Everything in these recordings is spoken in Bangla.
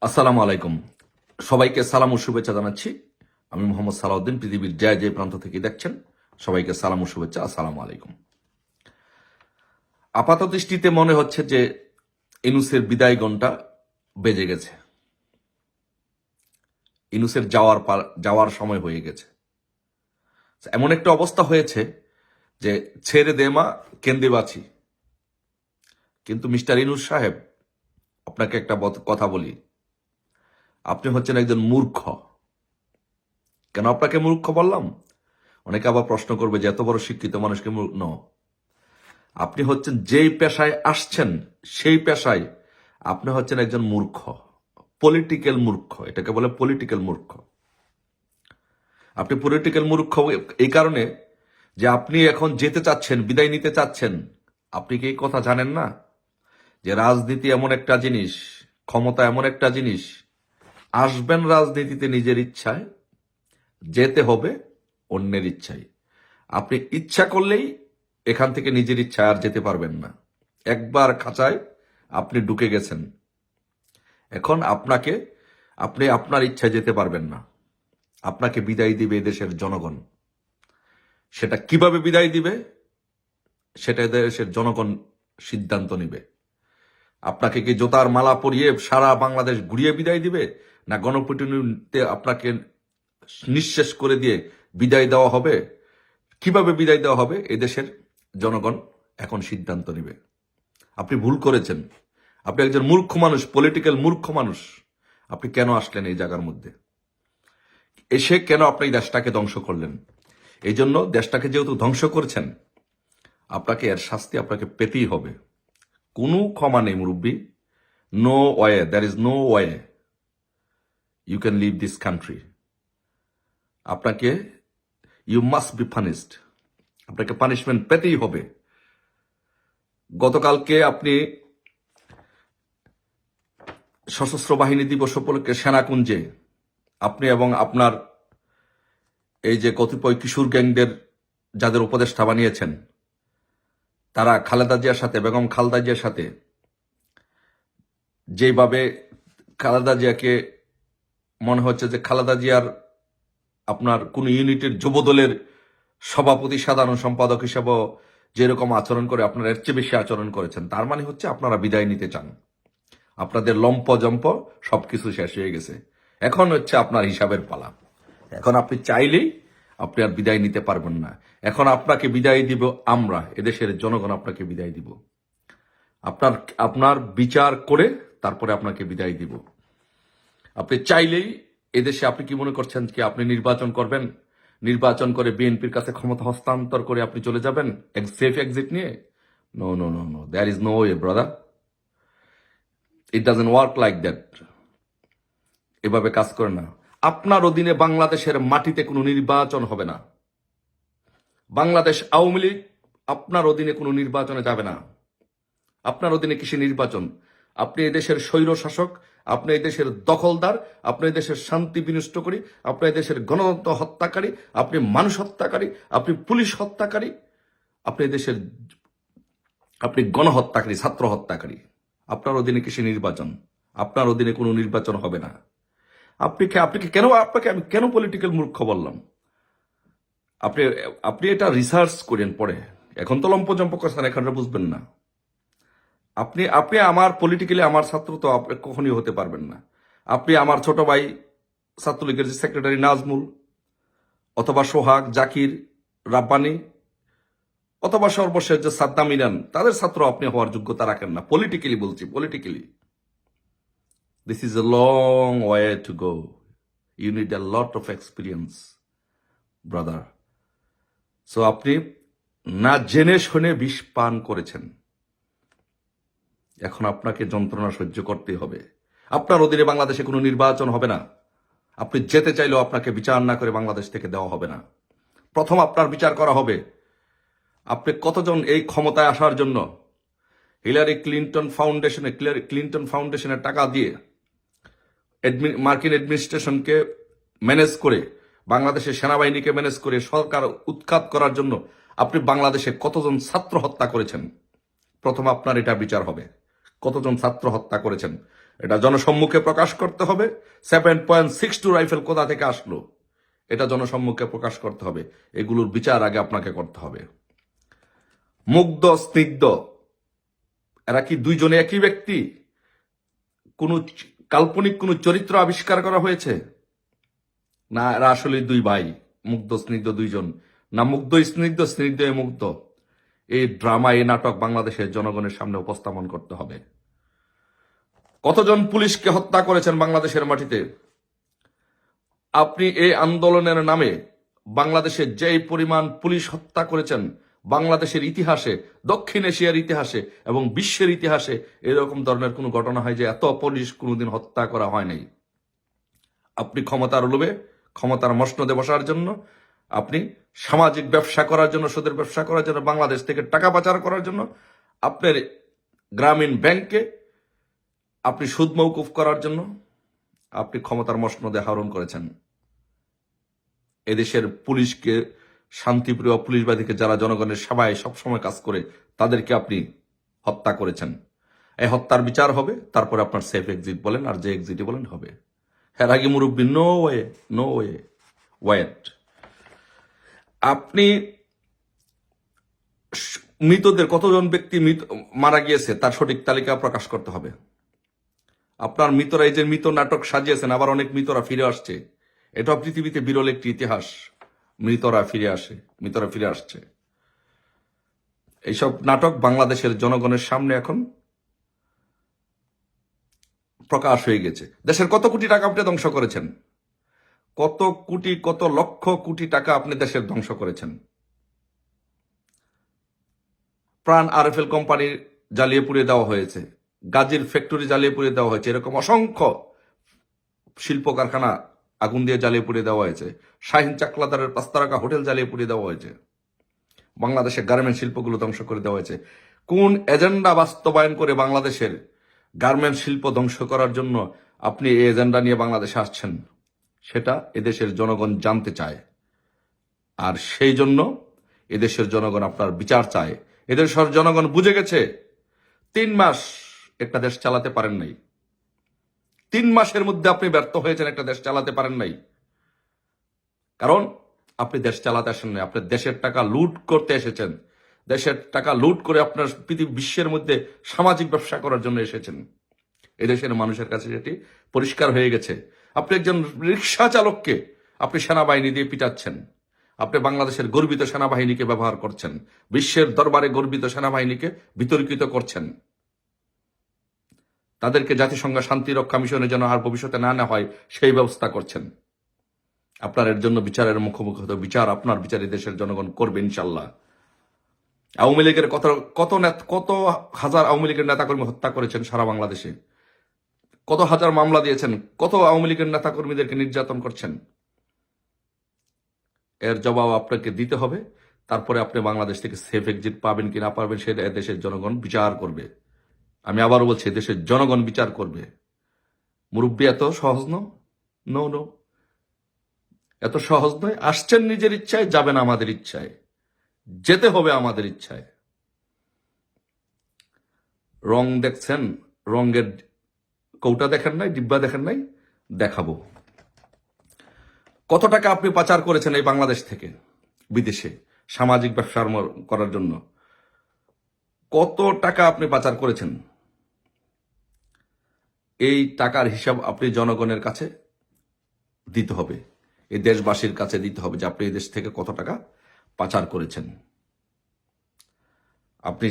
আসসালামু আলাইকুম। সবাইকে সালাম ও শুভেচ্ছা জানাচ্ছি। আমি মোহাম্মদ সালাউদ্দিন। পৃথিবীর যে প্রান্ত থেকে দেখছেন সবাইকে সালাম ও শুভেচ্ছা। আসসালামু আলাইকুম। আপাত দৃষ্টিতে মনে হচ্ছে যে ইনুসের বিদায় ঘণ্টা বেজে গেছে, ইনুসের যাওয়ার সময় হয়ে গেছে। এমন একটা অবস্থা হয়েছে যে ছেড়ে দে মা কেন্দে বাঁচি। কিন্তু মিস্টার ইনুস সাহেব, আপনাকে একটা কথা বলি, আপনি হচ্ছেন একজন মূর্খ। কেন আপনাকে মূর্খ বললাম? অনেকে আবার প্রশ্ন করবে যে এত বড় শিক্ষিত মানুষকে ন, আপনি হচ্ছেন যেই পেশায় আসছেন সেই পেশায় আপনি হচ্ছেন একজন মূর্খ, পলিটিক্যাল মূর্খ। এটাকে বলে পলিটিক্যাল মূর্খ। আপনি পলিটিক্যাল মূর্খ এই কারণে যে আপনি এখন যেতে চাচ্ছেন, বিদায় নিতে চাচ্ছেন। আপনি কি এই কথা জানেন না যে রাজনীতি এমন একটা জিনিস, ক্ষমতা এমন একটা জিনিস, আসবেন রাজনীতিতে নিজের ইচ্ছায়, যেতে হবে অন্যের ইচ্ছায়। আপনি ইচ্ছা করলেই এখান থেকে নিজের ইচ্ছায় আর যেতে পারবেন না। একবার খাঁচায় আপনি ঢুকে গেছেন, এখন আপনি আপনার ইচ্ছায় যেতে পারবেন না। আপনাকে বিদায় দিবে এদেশের জনগণ। সেটা কিভাবে বিদায় দিবে সেটা এদেশের জনগণ সিদ্ধান্ত নিবে। আপনাকে কি জোতার মালা পরিয়ে সারা বাংলাদেশ ঘুরিয়ে বিদায় দিবে, না গণপিটুনিতে আপনাকে নিঃশেষ করে দিয়ে বিদায় দেওয়া হবে? কিভাবে বিদায় দেওয়া হবে এদেশের জনগণ এখন সিদ্ধান্ত নেবে। আপনি ভুল করেছেন। আপনি একজন মূর্খ মানুষ, পলিটিক্যাল মূর্খ মানুষ। আপনি কেন আসলেন এই জায়গার মধ্যে? এসে কেন আপনি দেশটাকে ধ্বংস করলেন? এই জন্য দেশটাকে যেহেতু ধ্বংস করছেন, আপনাকে এর শাস্তি আপনাকে পেতেই হবে। কোনো ক্ষমা নেই মুরব্বী। No way, there is no way you can leave this country. আপনাকে ইউ মাস্ট বি পানিশড। আপনাকে পানিশমেন্ট পেতেই হবে। গতকালকে আপনি সশস্ত্র বাহিনী দিবস উপলক্ষে সেনাকুঞ্জে আপনি এবং আপনার এই যে কতিপয় কিশোর গ্যাংদের যাদের উপদেষ্টা বানিয়েছেন, তারা খালেদা জিয়ার সাথে, বেগম খালেদা জিয়ার সাথে যেভাবে খালেদা জিয়াকে মনে হচ্ছে যে খালেদা জিয়ার আপনার কোন ইউনিটের যুবদলের সভাপতি, সাধারণ সম্পাদক হিসেবে যেরকম আচরণ করে আপনারা এর চেয়ে বেশি আচরণ করেছেন, তার মানে হচ্ছে আপনারা বিদায় নিতে চান। আপনাদের লম্প জম্প সবকিছু শেষ হয়ে গেছে। এখন হচ্ছে আপনার হিসাবের পালা। এখন আপনি চাইলেই আপনি আর বিদায় নিতে পারবেন না। এখন আপনাকে বিদায় দিব আমরা, এদেশের জনগণ আপনাকে বিদায় দিব। আপনার বিচার করে তারপরে আপনাকে বিদায় দিব। আপনি চাইলেই এদেশে, আপনি কি মনে করছেন কি আপনি নির্বাচন করবেন, নির্বাচন করে বিএনপির কাছে ক্ষমতা হস্তান্তর করে আপনি চলে যাবেন সেফ এক্সিট নিয়ে? No no no no, there is no way brother. It doesn't work like that. এভাবে কাজ করে না। আপনার অধীনে বাংলাদেশের মাটিতে কোনো নির্বাচন হবে না। বাংলাদেশ আওয়ামী লীগ আপনার অধীনে কোনো নির্বাচনে যাবে না। আপনার অধীনে কিসে নির্বাচন? আপনি এদেশের স্বৈর শাসক, আপনি এদেশের দখলদার, আপনি এদেশের শান্তি বিনষ্ট করি, আপনি এদেশের গণতন্ত্র হত্যাকারী, আপনি মানুষ হত্যাকারী, আপনি পুলিশ হত্যাকারী, আপনি গণহত্যাকারী, ছাত্র হত্যাকারী। আপনার অধীনে কিসে নির্বাচন? আপনার অধীনে কোনো নির্বাচন হবে না। আপনাকে আমি কেন পলিটিক্যাল মূর্খ বললাম? আপনি এটা রিসার্চ করেন পরে। এখন তো লম্পজম্প করছেন, এখন বুঝবেন না। আপনি আমার পলিটিক্যালি আমার ছাত্র তো আপনি কখনই হতে পারবেন না। আপনি আমার ছোট ভাই ছাত্রলীগের যে সেক্রেটারি নাজমুল, অথবা সোহাগ, জাকির, রাব্বানি, অথবা সর্বশেষ যে সাদ্দাম ইরান, তাদের ছাত্র আপনি হওয়ার যোগ্যতা রাখেন না। পলিটিক্যালি বলছি, politically. This is a long way to go. You need a lot of experience brother. So আপনি না জেনে শুনে বিষ পান করেছেন। এখন আপনাকে যন্ত্রণা সহ্য করতে হবে। আপনার অধীনে বাংলাদেশে কোনো নির্বাচন হবে না। আপনি যেতে চাইলেও আপনাকে বিচার না করে বাংলাদেশ থেকে দেওয়া হবে না। প্রথম আপনার বিচার করা হবে আপনি কতজন এই ক্ষমতায় আসার জন্য ক্লিন্টন ফাউন্ডেশনের টাকা দিয়ে মার্কিন অ্যাডমিনিস্ট্রেশনকে ম্যানেজ করে, বাংলাদেশের সেনাবাহিনীকে ম্যানেজ করে সরকার উৎখাত করার জন্য আপনি বাংলাদেশে কতজন ছাত্র হত্যা করেছেন। প্রথম আপনার এটা বিচার হবে, কতজন ছাত্র হত্যা করেছেন। এটা জনসম্মুখে প্রকাশ করতে হবে। 7.62 রাইফেল কোথা থেকে আসলো এটা জনসম্মুখে প্রকাশ করতে হবে। এগুলোর বিচার আগে আপনাকে করতে হবে। মুগ্ধ স্নিগ্ধ এরা কি দুইজনে একই ব্যক্তি? কোন কাল্পনিক কোন চরিত্র আবিষ্কার করা হয়েছে? না, এরা আসলে দুই ভাই, মুগ্ধ স্নিগ্ধ দুইজন। না মুগ্ধ স্নিগ্ধ, স্নিগ্ধ মুগ্ধ। এই ড্রামা, এই নাটক বাংলাদেশের জনগণের সামনে উপস্থাপন করতে হবে। কতজন পুলিশকে হত্যা করেছেন বাংলাদেশের মাটিতে? আপনি এই আন্দোলনের নামে বাংলাদেশে যেই পরিমাণ পুলিশ হত্যা করেছেন, বাংলাদেশের ইতিহাসে, দক্ষিণ এশিয়ার ইতিহাসে এবং বিশ্বের ইতিহাসে এরকম ধরনের কোনো ঘটনা হয় যে এত পুলিশ কোনোদিন হত্যা করা হয় নাই। আপনি ক্ষমতার লোভে, ক্ষমতার মসনদে বসার জন্য, আপনি সামাজিক ব্যবসা করার জন্য, সুদের ব্যবসা করার জন্য, বাংলাদেশ থেকে টাকা পাচার করার জন্য, আপনার গ্রামীণ ব্যাংকে আপনি সুদ মওকুফ করার জন্য আপনি ক্ষমতার মসনদে আহরণ করেছেন। এদেশের পুলিশকে, শান্তিপ্রিয় পুলিশবাদীকে, যারা জনগণের সেবায় সবসময় কাজ করে, তাদেরকে আপনি হত্যা করেছেন। এই হত্যার বিচার হবে, তারপরে আপনার সেফ এক্সিট বলেন আর যে এক্সিটই বলেন হবে। হ্যাঁ রাগি মুরব্বী, no way, no way, wait. আপনি মৃতদের কতজন ব্যক্তি মারা গিয়েছে তার সঠিক তালিকা প্রকাশ করতে হবে। আপনার মৃতরা, এই যে মৃত নাটক সাজিয়েছেন, আবার অনেক মৃতরা ফিরে আসছে। এটা পৃথিবীতে বিরল একটি ইতিহাস। মৃতরা ফিরে আসে, মৃতরা ফিরে আসছে। এইসব নাটক বাংলাদেশের জনগণের সামনে এখন প্রকাশ হয়ে গেছে। দেশের কত কোটি টাকা আপনি ধ্বংস করেছেন? কত কোটি, কত লক্ষ কোটি টাকা আপনি দেশের ধ্বংস করেছেন। প্রাণ আরএফএল কোম্পানি জ্বালিয়ে পুড়িয়ে দেওয়া হয়েছে, গাজীর ফ্যাক্টরি জ্বালিয়ে পুড়িয়ে দেওয়া হয়েছে, এরকম অসংখ্য শিল্প কারখানা আগুন দিয়ে জ্বালিয়ে পুড়িয়ে দেওয়া হয়েছে। শাহিন চাকলাদারের 5 তারকা হোটেল জ্বালিয়ে পুড়িয়ে দেওয়া হয়েছে। বাংলাদেশের গার্মেন্ট শিল্পগুলো ধ্বংস করে দেওয়া হয়েছে। কোন এজেন্ডা বাস্তবায়ন করে বাংলাদেশের গার্মেন্ট শিল্প ধ্বংস করার জন্য আপনি এই এজেন্ডা নিয়ে বাংলাদেশে আসছেন, সেটা এদেশের জনগণ জানতে চায়। আর সেই জন্য এদেশের জনগণ আপনার বিচার চায়। এদেশের জনগণ বুঝে গেছে 3 মাস একটা দেশ চালাতে পারেন নাই। 3 মাসের মধ্যে আপনি ব্যর্থ হয়েছেন, একটা দেশ চালাতে পারেন নাই। কারণ আপনি দেশ চালাতে আসেন নাই, আপনি দেশের টাকা লুট করতে এসেছেন। দেশের টাকা লুট করে আপনার বিশ্বের মধ্যে সামাজিক ব্যবসা করার জন্য এসেছেন। এদেশের মানুষের কাছে সেটি পরিষ্কার হয়ে গেছে। আপনি একজন রিক্সা চালককে আপনি সেনাবাহিনী দিয়ে পিটাচ্ছেন। আপনি বাংলাদেশের গর্বিত সেনাবাহিনীকে ব্যবহার করছেন, বিশ্বের দরবারে গর্বিত সেনাবাহিনীকে বিতর্কিত করছেন। তাদেরকে জাতিসংঘ শান্তিরক্ষা মিশনে যেন আর ভবিষ্যতে না নেওয়া হয় সেই ব্যবস্থা করছেন। আপনার এর জন্য বিচারের মুখোমুখি হতে, বিচার আপনার বিচারে দেশের জনগণ করবে ইনশাল্লাহ। আওয়ামী লীগের কত কত হাজার আওয়ামী লীগের নেতাকর্মী হত্যা করেছেন সারা বাংলাদেশে, কত হাজার মামলা দিয়েছেন, কত আওয়ামী লীগের নেতাকর্মীদেরকে নির্যাতন করছেন। এর জবাব আপনাকে দিতে হবে। তারপরে আপনি বাংলাদেশ থেকে সেফ এক্সিট পাবেন কি না পাবেন সেটা দেশের জনগণ বিচার করবে। আমি আবারও বলছি, দেশের জনগণ বিচার করবে। মুরব্বী এত সহজ নো, এত সহজ নয়। আসছেন নিজের ইচ্ছায়, যাবেন আমাদের ইচ্ছায়, যেতে হবে আমাদের ইচ্ছায়। রং দেখছেন, রঙের কৌটা দেখেন নাই, ডিব্বা দেখেন নাই, দেখাবো। কত টাকা আপনি পাচার করেছেন এই বাংলাদেশ থেকে বিদেশে সামাজিক ব্যবসা করার জন্য? কত টাকা আপনি পাচার করেছেন? এই টাকার হিসাব আপনি জনগণের কাছে দিতে হবে, এই দেশবাসীর কাছে দিতে হবে যে আপনি এই দেশ থেকে কত টাকা পাচার করেছেন। আপনি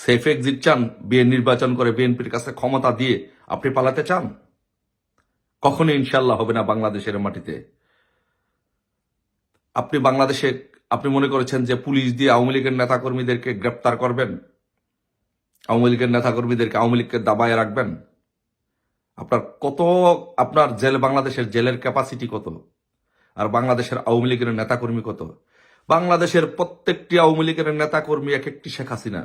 সেফ এক্সিট চান, নির্বাচন করে বিএনপির কাছে ক্ষমতা দিয়ে আপনি পালাতে চান? কখনোই ইনশাল্লাহ হবে না বাংলাদেশের মাটিতে। আপনি বাংলাদেশে আপনি মনে করেছেন যে পুলিশ দিয়ে আওয়ামী লীগের নেতাকর্মীদেরকে গ্রেপ্তার করবেন, আওয়ামী লীগের নেতাকর্মীদেরকে, আওয়ামী লীগকে দাবায় রাখবেন? আপনার জেল, বাংলাদেশের জেলের ক্যাপাসিটি কত? আর বাংলাদেশের আওয়ামী লীগের নেতাকর্মী কত? বাংলাদেশের প্রত্যেকটি আওয়ামী লীগের নেতাকর্মী এক একটি শেখ হাসিনা।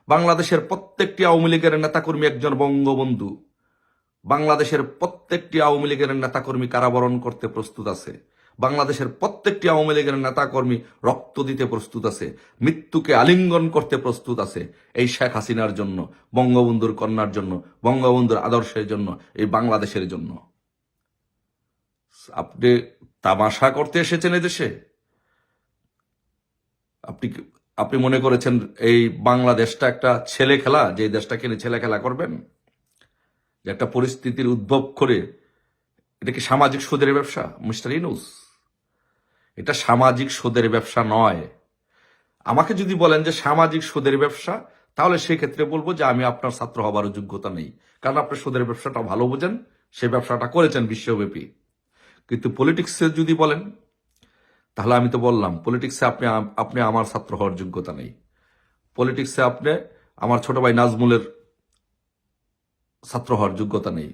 বাংলাদেশের প্রত্যেকটি আওয়ামী লীগের নেতাকর্মী একজন বঙ্গবন্ধু। বাংলাদেশের প্রত্যেকটি আওয়ামী লীগের নেতাকর্মী কারাবরণ করতে প্রস্তুত আছে। বাংলাদেশের প্রত্যেকটি আওয়ামী লীগের নেতাকর্মী রক্ত দিতে প্রস্তুত আছে, মৃত্যুকে আলিঙ্গন করতে প্রস্তুত আছে এই শেখ হাসিনার জন্য, বঙ্গবন্ধুর কন্যার জন্য, বঙ্গবন্ধুর আদর্শের জন্য, এই বাংলাদেশের জন্য। আপনি তামাশা করতে এসেছেন এদেশে? আপনি আপনি মনে করেছেন এই বাংলাদেশটা একটা ছেলে খেলা, যে দেশটাকে নিয়ে ছেলে খেলা করবেন? যে একটা পরিস্থিতির উদ্ভব করে, এটা কি সামাজিক সুদের ব্যবসা মিস্টার ইউনূস? এটা সামাজিক সুদের ব্যবসা নয়। আমাকে যদি বলেন যে সামাজিক সুদের ব্যবসা, তাহলে সেক্ষেত্রে বলবো যে আমি আপনার ছাত্র হবার যোগ্যতা নেই, কারণ আপনি সুদের ব্যবসাটা ভালো বোঝেন, সেই ব্যবসাটা করেছেন বিশ্বব্যাপী। কিন্তু পলিটিক্সে যদি বলেন, তাহলে আমি তো বললাম পলিটিক্সে আপনি আপনি আমার ছাত্র হওয়ার যোগ্যতা নেই। পলিটিক্সে আপনি আমার ছোট ভাই নাজমুলের ছাত্র হওয়ার যোগ্যতা নেই,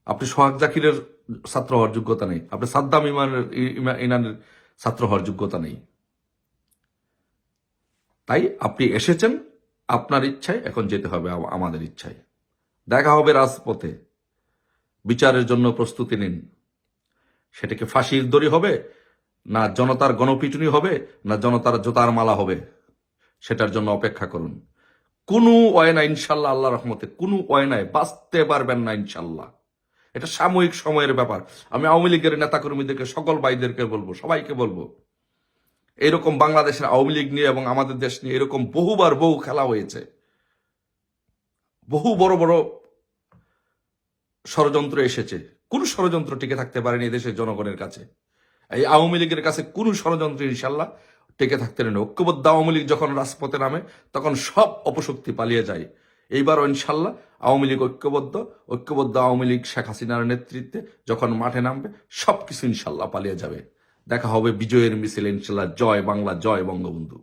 আপনি সোহাগ জাকিরের ছাত্র হওয়ার যোগ্যতা নেই, আপনি সাদ্দাম ইনানের ছাত্র হওয়ার যোগ্যতা নেই। তাই আপনি এসেছেন আপনার ইচ্ছায়, এখন যেতে হবে আমাদের ইচ্ছায়। দেখা হবে রাজপথে, বিচারের জন্য প্রস্তুতি নিন। সেটাকে ফাঁসির দড়ি হবে, না জনতার গণপিটুনি হবে, না জনতার জোতার মালা হবে, সেটার জন্য অপেক্ষা করুন। কোনো ওয়ায়না ইনশাল্লাহ, আল্লাহ রহমতে কোনো ওয়ায়নায় বাঁচতে পারবেন না ইনশাল্লাহ। এটা সাময়িক সময়ের ব্যাপার। আমি আওয়ামী লীগের নেতাকর্মীদেরকে, সকল ভাইদেরকে বলবো, সবাইকে বলবো, এরকম বাংলাদেশের আওয়ামী লীগ নিয়ে এবং আমাদের দেশ নিয়ে এরকম বহুবার বহু খেলা হয়েছে, বহু বড় বড় ষড়যন্ত্র এসেছে। কোন ষড়যন্ত্র টিকে থাকতে পারেনি এদেশের জনগণের কাছে। এই আওয়ামী লীগের কাছে কোন ষড়যন্ত্র ইনশাল্লাহ টিকে থাকতে পারেনি। ঐক্যবদ্ধ আওয়ামী লীগ যখন রাজপথে নামে, তখন সব অপশক্তি পালিয়ে যায়। এইবারও ইনশাল্লাহ আওয়ামী লীগ ঐক্যবদ্ধ আওয়ামী লীগ শেখ হাসিনার নেতৃত্বে যখন মাঠে নামবে, সবকিছু ইনশাল্লাহ পালিয়ে যাবে। দেখা হবে বিজয়ের মিছিলে ইনশাল্লাহ। জয় বাংলা, জয় বঙ্গবন্ধু।